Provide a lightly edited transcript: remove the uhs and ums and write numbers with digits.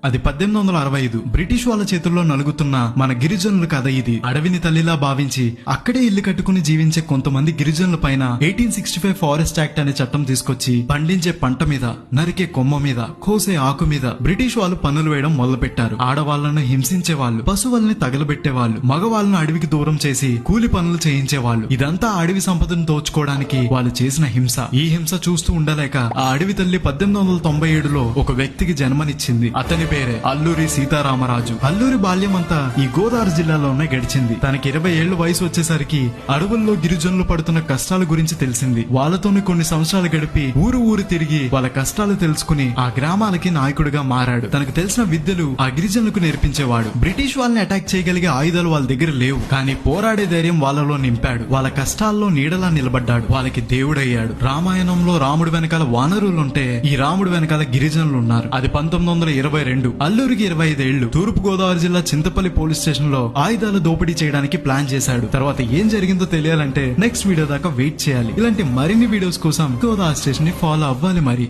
అది 1865 బ్రిటిష్ వాళ్ళ చేతుల్లో నలుగుతున్న మన గిరిజనుల కథ ఇది. అడవిని తల్లిలా భావించి అక్కడే ఇల్లు కట్టుకుని జీవించే కొంతమంది గిరిజనుల పైన 1865 ఫారెస్ట్ యాక్ట్ అనే చట్టం తీసుకొచ్చి పండించే పంట మీద, నరికే కొమ్మ మీద, కోసే ఆకు మీద బ్రిటిష్ వాళ్ళు పన్నులు వేయడం మొదలు పెట్టారు. ఆడవాళ్లను హింసించే వాళ్ళు, పశువుల్ని తగలబెట్టే వాళ్ళు, మగవాళ్ళను అడవికి దూరం చేసి కూలి పనులు చేయించే వాళ్ళు. ఇదంతా అడవి సంపదను దోచుకోవడానికి వాళ్ళు చేసిన హింస. ఈ హింస చూస్తూ ఉండలేక ఆ అడవి తల్లి 1897లో ఒక వ్యక్తికి జన్మనిచ్చింది. అతని పేరే అల్లూరి సీతారామరాజు. అల్లూరి బాల్యమంతా ఈ గోదావరి జిల్లాలోనే గడిచింది. తనకి 20 ఏళ్ల వయసు వచ్చేసరికి అడవుల్లో గిరిజనులు పడుతున్న కష్టాల గురించి తెలిసింది. వాళ్ళతోనే కొన్ని సంవత్సరాలు గడిపి ఊరు తిరిగి వాళ్ళ కష్టాలు తెలుసుకుని ఆ గ్రామాలకి నాయకుడిగా మారాడు. తనకు తెలిసిన విద్యలు ఆ గిరిజనులకు నేర్పించేవాడు. బ్రిటిష్ వాళ్ళని అటాక్ చేయగలిగే ఆయుధాలు వాళ్ళ దగ్గర లేవు, కానీ పోరాడే ధైర్యం వాళ్ళలో నింపాడు. వాళ్ళ కష్టాల్లో నీడలా నిలబడ్డాడు. వాళ్ళకి దేవుడయ్యాడు. రామాయణంలో రాముడి వెనకాల వానరులుంటే ఈ రాముడి వెనకాల గిరిజనులు ఉన్నారు. అది 1922. అల్లూరికి 25 ఏళ్లు. తూర్పు గోదావరి జిల్లా చింతపల్లి పోలీస్ స్టేషన్ లో ఆయుధాల దోపిడీ చేయడానికి ప్లాన్ చేశాడు. తర్వాత ఏం జరిగిందో తెలియాలంటే నెక్స్ట్ వీడియో దాకా వెయిట్ చేయాలి. ఇలాంటి మరిన్ని వీడియోస్ కోసం గోదావరి స్టేషన్ ని ఫాలో అవ్వాలి మరి.